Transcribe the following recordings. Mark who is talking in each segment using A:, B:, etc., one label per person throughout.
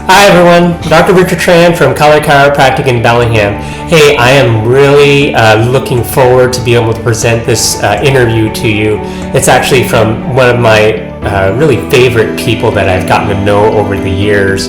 A: Hi everyone, Dr. Richard Tran from Color Chiropractic in Bellingham. Hey, I am really looking forward to be able to present this interview to you. It's actually from one of my really favorite people that I've gotten to know over the years.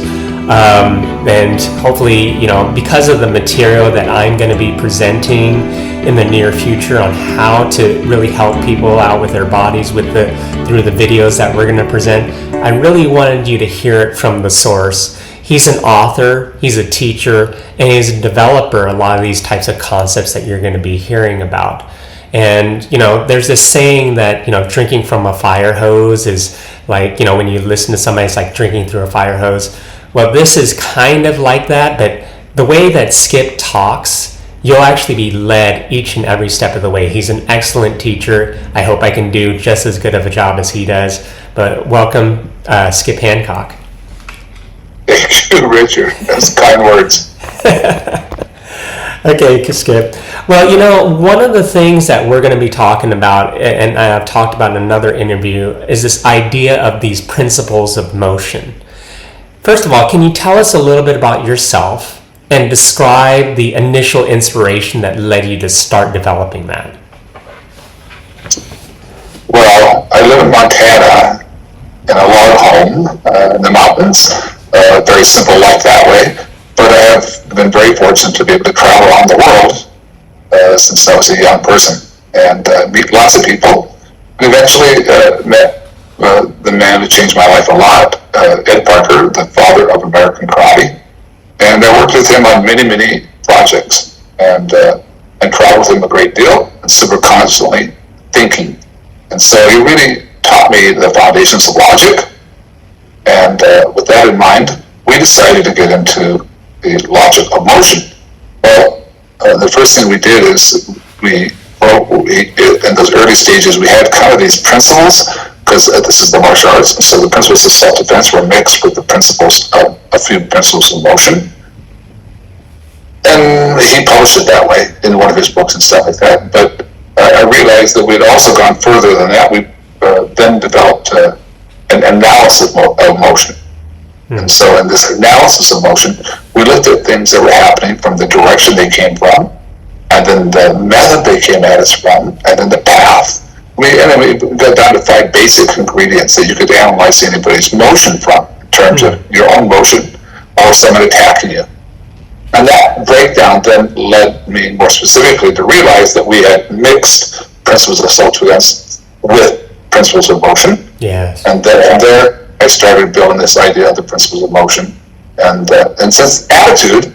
A: And hopefully, because of the material that I'm going to be presenting in the near future on how to really help people out with their bodies through the videos that we're going to present, I really wanted you to hear it from the source. He's an author, he's a teacher, and he's a developer a lot of these types of concepts that you're going to be hearing about. And, there's this saying that, drinking from a fire hose is like, when you listen to somebody, it's like drinking through a fire hose. Well, this is kind of like that, but the way that Skip talks, you'll actually be led each and every step of the way. He's an excellent teacher. I hope I can do just as good of a job as he does. But welcome, Skip Hancock.
B: Thank you, Richard. That's kind words.
A: Okay, Skip. Well, one of the things that we're going to be talking about, and I've talked about in another interview, is this idea of these principles of motion. First of all, can you tell us a little bit about yourself and describe the initial inspiration that led you to start developing that?
B: Well, I live in Montana in a log home in the mountains. Very simple life that way. But I have been very fortunate to be able to travel around the world since I was a young person and meet lots of people. And eventually met the man who changed my life a lot, Ed Parker, the father of American karate. And I worked with him on many, many projects and traveled with him a great deal and super constantly thinking. And so he really taught me the foundations of logic. And with that in mind, we decided to get into the logic of motion. Well, the first thing we did is in those early stages, we had kind of these principles, because this is the martial arts, so the principles of self-defense were mixed with the principles of a few principles of motion. And he published it that way in one of his books and stuff like that. But I realized that we'd also gone further than that. We then developed an analysis of motion. And so in this analysis of motion, we looked at things that were happening from the direction they came from, and then the method they came at us from, and then the path. We got down to 5 basic ingredients that you could analyze anybody's motion from, in terms of your own motion or someone attacking you. And that breakdown then led me more specifically to realize that we had mixed principles of self-defense with principles of motion.
A: Yes.
B: And then from there, I started building this idea of the principles of motion. And since attitude,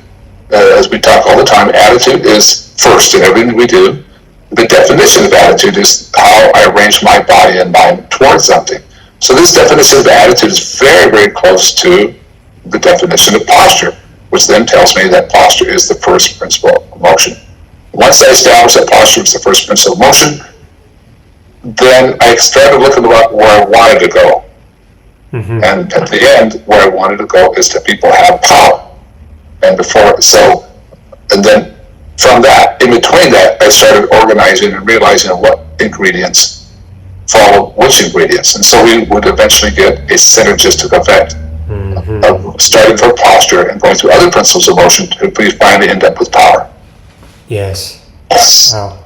B: as we talk all the time, attitude is first in everything we do. The definition of attitude is how I arrange my body and mind towards something. So this definition of attitude is very, very close to the definition of posture, which then tells me that posture is the first principle of motion. Once I established that posture was the first principle of motion, then I started looking about where I wanted to go. Mm-hmm. And at the end, where I wanted to go is that people have power. And then from that, in between that, I started organizing and realizing what ingredients follow which ingredients. And so we would eventually get a synergistic effect of starting from posture and going through other principles of motion to finally end up with power.
A: Yes. Wow.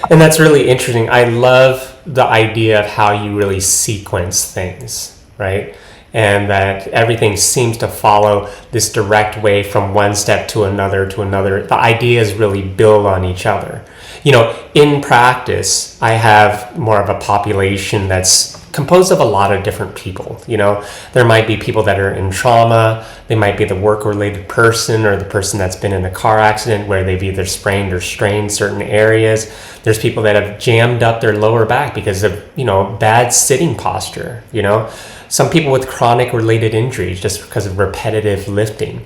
A: And that's really interesting. I love the idea of how you really sequence things, right? And that everything seems to follow this direct way from one step to another. The ideas really build on each other. In practice, I have more of a population that's composed of a lot of different people. There might be people that are in trauma. They might be the work-related person or the person that's been in a car accident where they've either sprained or strained certain areas. There's people that have jammed up their lower back because of, bad sitting posture, Some people with chronic related injuries just because of repetitive lifting.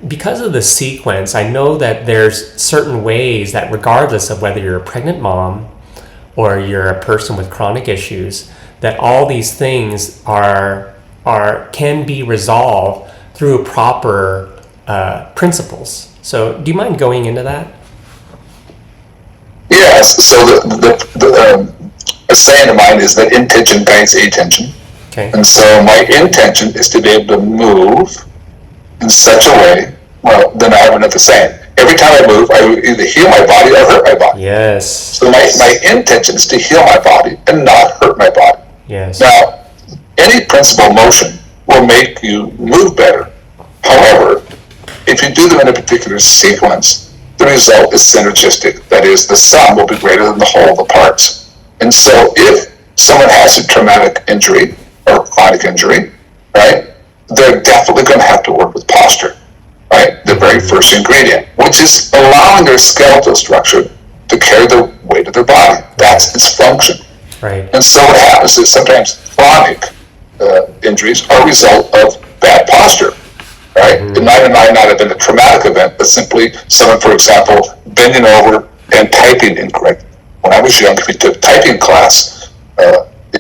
A: Because of the sequence, I know that there's certain ways that regardless of whether you're a pregnant mom or you're a person with chronic issues, that all these things can be resolved through proper principles. So do you mind going into that?
B: Yes, so a saying of mine is that intention guides attention.
A: Okay.
B: And so my intention is to be able to move in such a way, well, then I haven't done the same. Every time I move, I either heal my body or hurt my body.
A: Yes.
B: So my intention is to heal my body and not hurt my body.
A: Yes.
B: Now, any principal motion will make you move better. However, if you do them in a particular sequence, the result is synergistic. That is, the sum will be greater than the whole of the parts. And so if someone has a traumatic injury or chronic injury, right, they're definitely going to have to work with posture, right? The very first ingredient, which is allowing their skeletal structure to carry the weight of their body. That's its function.
A: Right.
B: And so what happens is sometimes chronic injuries are a result of bad posture, right? It might or might not have been a traumatic event, but simply someone, for example, bending over and typing incorrectly. When I was young, if you took typing class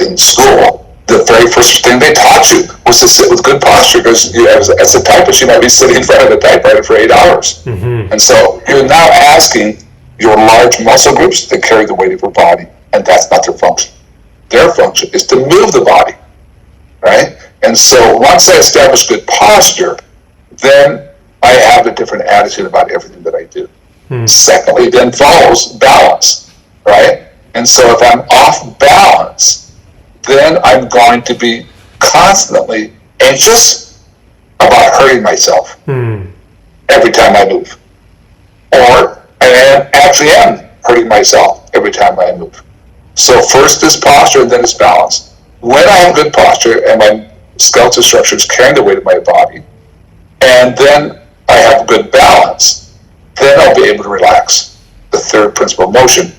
B: in school, the very first thing they taught you was to sit with good posture, because as a typist, you might be sitting in front of the typewriter for 8 hours. Mm-hmm. And so you're now asking your large muscle groups to carry the weight of your body, and that's not their function. Their function is to move the body, right? And so once I establish good posture, then I have a different attitude about everything that I do. Secondly, then follows balance, right? And so if I'm off balance, then I'm going to be constantly anxious about hurting myself every time I move. Or I actually am hurting myself every time I move. So first is posture, and then it's balance. When I have good posture and my skeletal structure is carrying the weight of my body, and then I have good balance, then I'll be able to relax. The third principle, motion.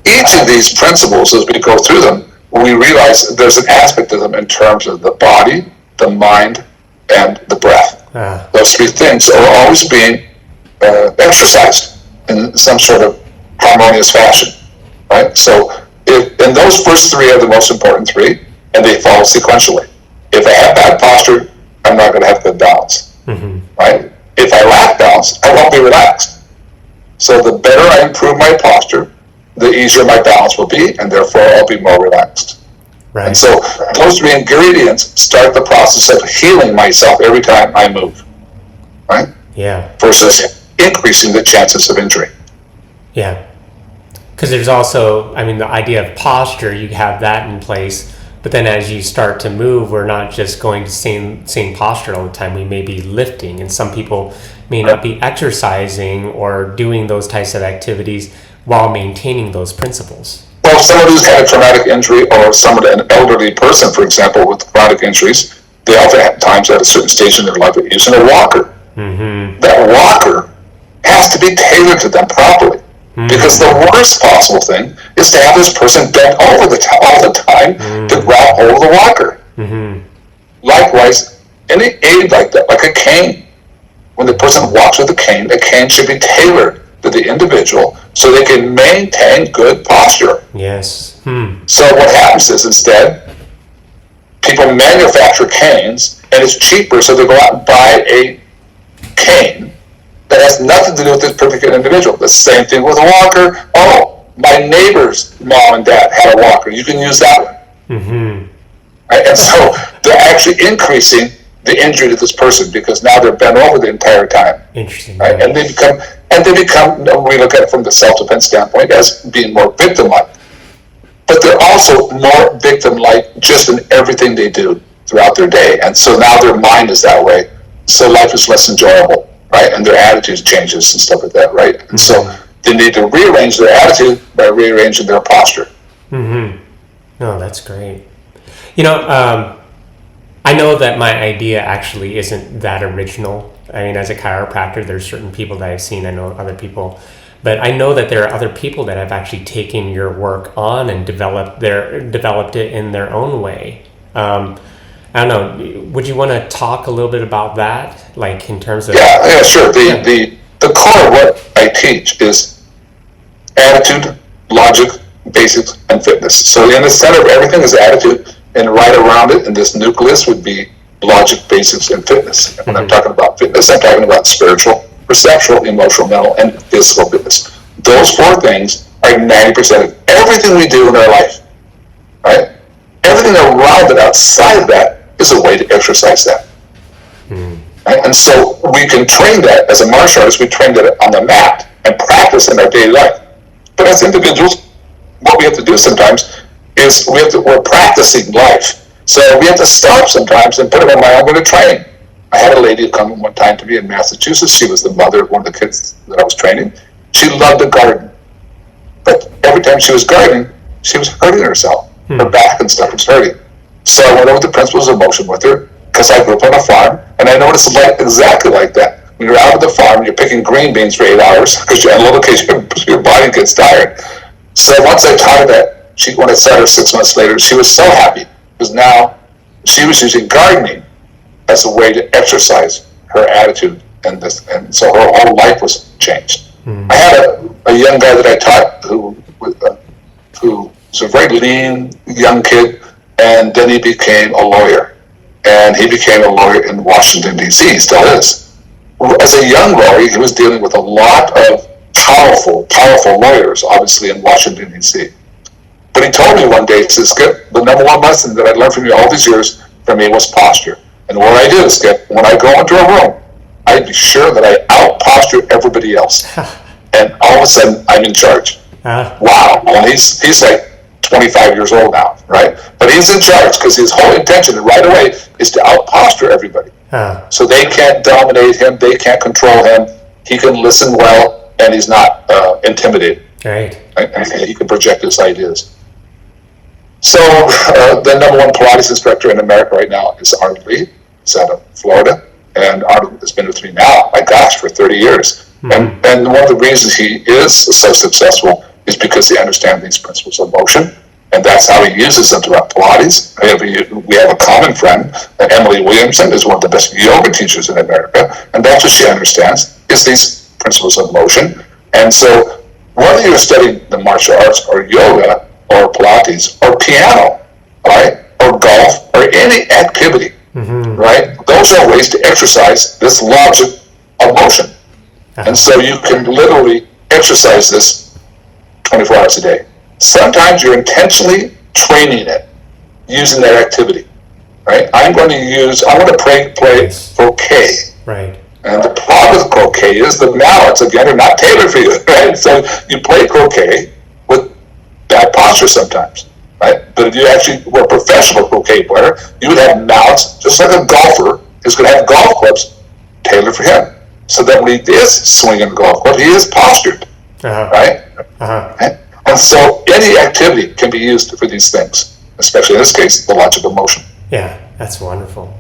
B: Each of these principles, as we go through them, we realize there's an aspect of them in terms of the body, the mind, and the breath. Those three things are always being exercised in some sort of harmonious fashion, right? So and those first three are the most important three, and they follow sequentially. If I have bad posture, I'm not going to have good balance, right? If I lack balance, I won't be relaxed. So the better I improve my posture, the easier my balance will be, and therefore I'll be more relaxed. Right. And so those three ingredients start the process of healing myself every time I move, right?
A: Yeah.
B: Versus increasing the chances of injury.
A: Yeah. Because there's also, I mean, the idea of posture, you have that in place, but then as you start to move, we're not just going to same posture all the time. We may be lifting, and some people may not be exercising or doing those types of activities while maintaining those principles.
B: Well, someone who's had a traumatic injury, or an elderly person, for example, with chronic injuries, they often have times at a certain stage in their life of using a walker. That walker has to be tailored to them properly. Because the worst possible thing is to have this person bent over all the time to grab hold of the walker. Likewise, any aid like that, like a cane, when the person walks with a cane should be tailored to the individual so they can maintain good posture.
A: Yes.
B: So what happens is, instead, people manufacture canes, and it's cheaper, so they go out and buy a cane that has nothing to do with this particular individual. The same thing with a walker. Oh, my neighbor's mom and dad had a walker. You can use that one. Right? And so they're actually increasing the injury to this person, because now they're bent over the entire time.
A: Interesting.
B: Right? And they become, we look at it from the self-defense standpoint, as being more victim-like. But they're also more victim-like just in everything they do throughout their day. And so now their mind is that way. So life is less enjoyable. Right, and their attitudes changes and stuff like that, right? And so they need to rearrange their attitude by rearranging their posture.
A: No, that's great. You know, I know that my idea actually isn't that original. I mean, as a chiropractor, there's certain people that I've seen. I know other people, but I know that there are other people that have actually taken your work on and developed it in their own way. I don't know. Would you want to talk a little bit about that, like in terms of?
B: Yeah, sure. The core of what I teach is attitude, logic, basics, and fitness. So in the center of everything is attitude, and right around it in this nucleus would be logic, basics, and fitness. And when I'm talking about fitness, I'm talking about spiritual, perceptual, emotional, mental, and physical fitness. Those four things are 90% of everything we do in our life, right? Everything around it, outside of that, is a way to exercise that. Right? And And so we can train that as a martial artist. We train that on the mat and practice in our daily life. But as individuals, what we have to do sometimes is we're practicing life. So we have to stop sometimes and put it in mind, I'm going to train. I had a lady come one time to me in Massachusetts. She was the mother of one of the kids that I was training. She loved to garden. But every time she was gardening, she was hurting herself. Her back and stuff was hurting. So I went over the principles of motion with her, because I grew up on a farm, and I noticed exactly like that. When you're out at the farm, you're picking green beans for 8 hours, because in a little case, your body gets tired. So once I taught her that, when I saw her 6 months later, she was so happy, because now she was using gardening as a way to exercise her attitude, and so her whole life was changed. I had a young guy that I taught who was a very lean young kid, and then he became a lawyer. And he became a lawyer in Washington, D.C. He still is. As a young lawyer, he was dealing with a lot of powerful lawyers, obviously, in Washington, D.C. But he told me one day, he said, Skip, the number one lesson that I learned from you all these years from me was posture. And what I do, Skip, when I go into a room, I'd be sure that I out-posture everybody else. And all of a sudden, I'm in charge. Wow. Well, he's like 25 years old now, right? But he's in charge because his whole intention right away is to out-posture everybody. So they can't dominate him, they can't control him, he can listen well, and he's not intimidated.
A: Right.
B: And he can project his ideas. So the number one Pilates instructor in America right now is Arnold Lee. He's out of Florida, and Arnold has been with me now, my gosh, for 30 years. And one of the reasons he is so successful is because he understands these principles of motion, and that's how he uses them throughout Pilates. We have a common friend, Emily Williamson, is one of the best yoga teachers in America, and that's what she understands, is these principles of motion. And so whether you're studying the martial arts or yoga or Pilates or piano, right, or golf or any activity, right, those are ways to exercise this logic of motion. And so you can literally exercise this 24 hours a day. Sometimes you're intentionally training it using that activity, right? I want to play croquet.
A: Right.
B: And the problem with croquet is the mallets, again, are not tailored for you, right? So you play croquet with bad posture sometimes, right? But if you actually were a professional croquet player, you would have mallets, just like a golfer is going to have golf clubs tailored for him. So that when he is swinging a golf club, he is postured, right? And so any activity can be used for these things, especially in this case, the logic of motion.
A: Yeah, that's wonderful.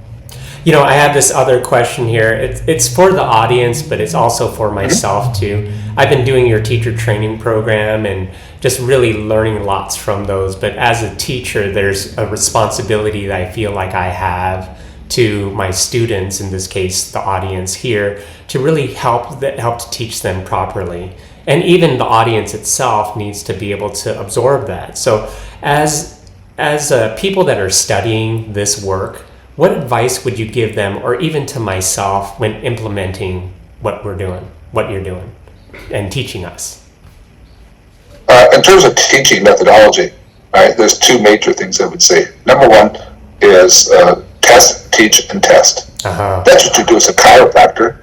A: You know, I have this other question here. It's for the audience, but it's also for myself too. I've been doing your teacher training program and just really learning lots from those. But as a teacher, there's a responsibility that I feel like I have to my students, in this case, the audience here, to really help to teach them properly. And even the audience itself needs to be able to absorb that. So as people that are studying this work, what advice would you give them, or even to myself, when implementing what you're doing and teaching us?
B: In terms of teaching methodology, right, there's two major things I would say. Number one is test, teach, and test. That's what you do as a chiropractor.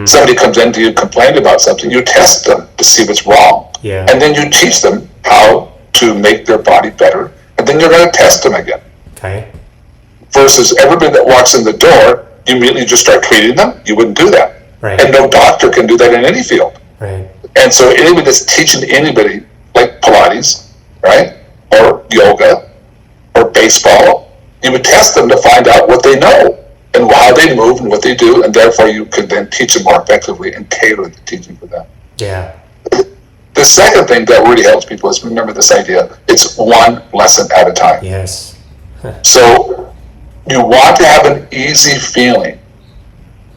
B: Somebody comes in to you, complained about something, you test them to see what's wrong. And then you teach them how to make their body better, and then you're going to test them again.
A: Okay.
B: Versus everybody that walks in the door, you immediately just start treating them. You wouldn't do that.
A: Right.
B: And no doctor can do that in any field.
A: Right.
B: And so anybody that's teaching anybody, like Pilates, right, or yoga, or baseball, you would test them to find out what they know and how they move and what they do, and therefore you can then teach them more effectively and tailor the teaching for them.
A: Yeah.
B: The second thing that really helps people is remember this idea. It's one lesson at a time.
A: Yes.
B: So you want to have an easy feeling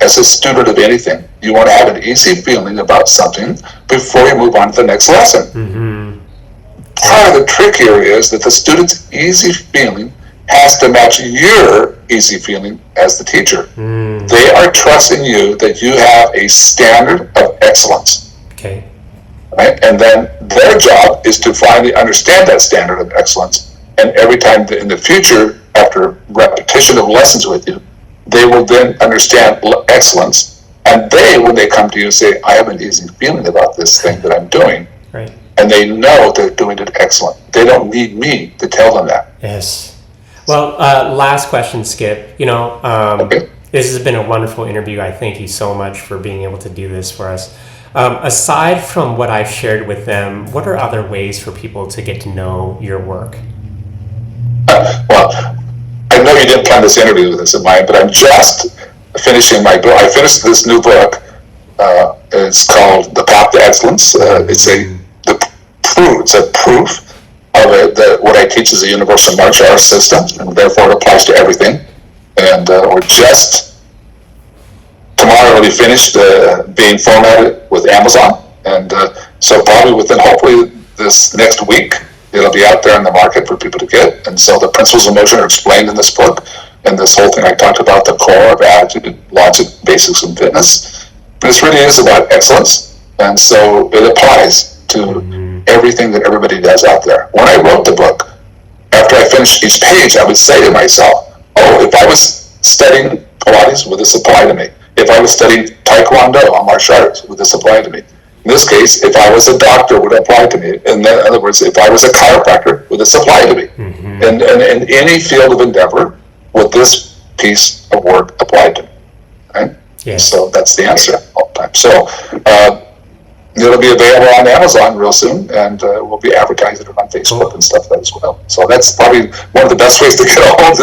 B: as a student of anything. You want to have an easy feeling about something before you move on to the next lesson. Part of the trick here is that the student's easy feeling has to match your easy feeling as the teacher. They are trusting you that you have a standard of excellence.
A: Okay.
B: Right? And then their job is to finally understand that standard of excellence. And every time in the future, after repetition of lessons with you, they will then understand excellence. And when they come to you and say, I have an easy feeling about this thing that I'm doing,
A: Right.
B: and they know they're doing it excellent. They don't need me to tell them that.
A: Yes. Well, last question, Skip.
B: Okay.
A: This has been a wonderful interview. I thank you so much for being able to do this for us. Aside from what I've shared with them, what are other ways for people to get to know your work?
B: Well, I know you didn't plan this interview with this in mind, but I'm just finishing my book. I finished this new book. It's called The Path to Excellence. It's a proof of it, that what I teach is a universal martial arts system, and therefore it applies to everything. And we're just tomorrow will be finished being formatted with Amazon, and so probably hopefully this next week it'll be out there in the market for people to get. And so the principles of motion are explained in this book, and this whole thing I talked about, the core of attitude, logic, basics, and fitness. But this really is about excellence, and so it applies to everything that everybody does out there. When I wrote the book, after I finished each page, I would say to myself, oh, if I was studying Pilates, would this apply to me? If I was studying Taekwondo or martial arts, would this apply to me? In this case, if I was a doctor, would it apply to me? In other words, if I was a chiropractor, would this apply to me? Mm-hmm. And in any field of endeavor, would this piece of work apply to me? Right? Yes. So that's the answer all the time. So it'll be available on Amazon real soon, and we'll be advertising it on Facebook and stuff as well. So that's probably one of the best ways to get a hold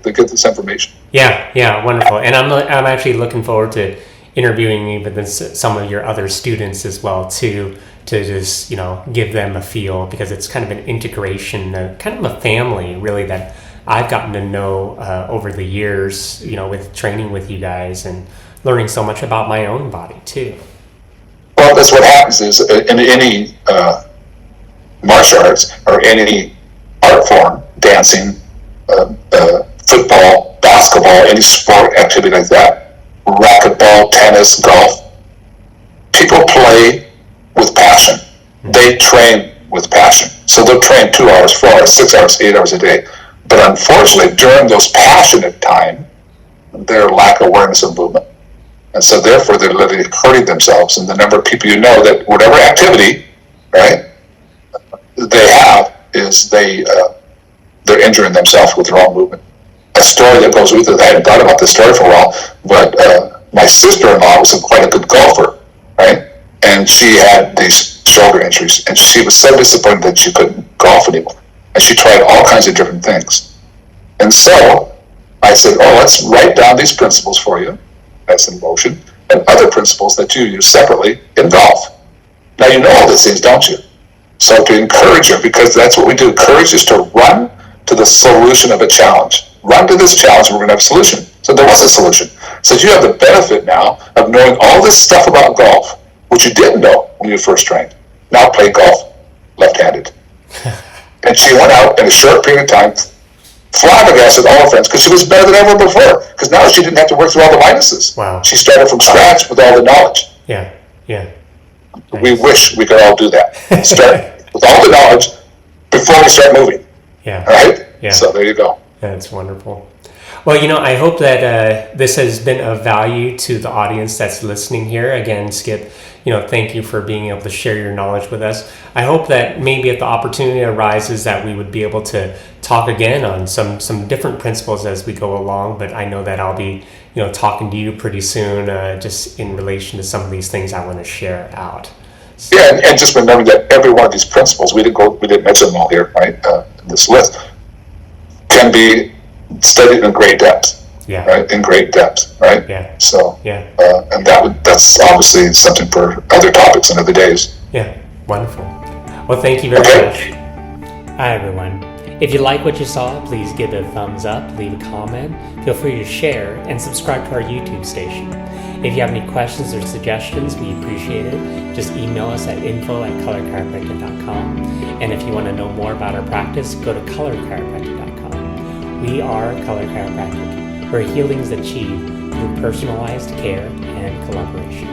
B: to get this information.
A: Yeah, wonderful. And I'm actually looking forward to interviewing even some of your other students as well too, to just give them a feel, because it's kind of an integration, kind of a family really that I've gotten to know over the years, with training with you guys and learning so much about my own body too.
B: Well, that's what happens is in any martial arts or any art form, dancing, football, basketball, any sport activity like that, racquetball, tennis, golf, people play with passion. They train with passion. So they'll train 2 hours, 4 hours, 6 hours, 8 hours a day. But unfortunately, during those passionate time, their lack of awareness of movement. And so therefore, they're literally hurting themselves. And the number of people that whatever activity, right, they have is they're injuring themselves with their own movement. A story that goes with it, I hadn't thought about this story for a while, but my sister-in-law was quite a good golfer, right? And she had these shoulder injuries, and she was so disappointed that she couldn't golf anymore. And she tried all kinds of different things. And so I said, let's write down these principles for you, as in motion, and other principles that you use separately in golf. Now you know all these things, don't you? So to encourage her, because that's what we do. Courage is to run to the solution of a challenge. Run to this challenge and we're going to have a solution. So there was a solution. So you have the benefit now of knowing all this stuff about golf, which you didn't know when you first trained. Now play golf left-handed. And she went out in a short period of time, flabbergasted all her friends, because she was better than ever before. Because now she didn't have to work through all the minuses.
A: Wow.
B: She started from scratch with all the knowledge.
A: Yeah. Nice.
B: We wish we could all do that. Start with all the knowledge before we start moving.
A: Yeah.
B: All right?
A: Yeah.
B: So there you go.
A: That's wonderful. Well, I hope that this has been of value to the audience that's listening here. Again, Skip, thank you for being able to share your knowledge with us. I hope that maybe if the opportunity arises that we would be able to talk again on some different principles as we go along. But I know that I'll be, talking to you pretty soon, just in relation to some of these things I want to share out. So.
B: Yeah, and just remember that every one of these principles, we didn't mention them all here, right, in this list, can be studied in great depth. Yeah. Right, in great depth, right?
A: Yeah.
B: So, and that's obviously something for other topics and other days.
A: Yeah, wonderful. Well, thank you very much. Hi, everyone. If you like what you saw, please give it a thumbs up, leave a comment, feel free to share, and subscribe to our YouTube station. If you have any questions or suggestions, we appreciate it. Just email us at info@colorchiropractic.com. And if you want to know more about our practice, go to colorchiropractic.com. We are Color Chiropractic, where healing is achieved through personalized care and collaboration.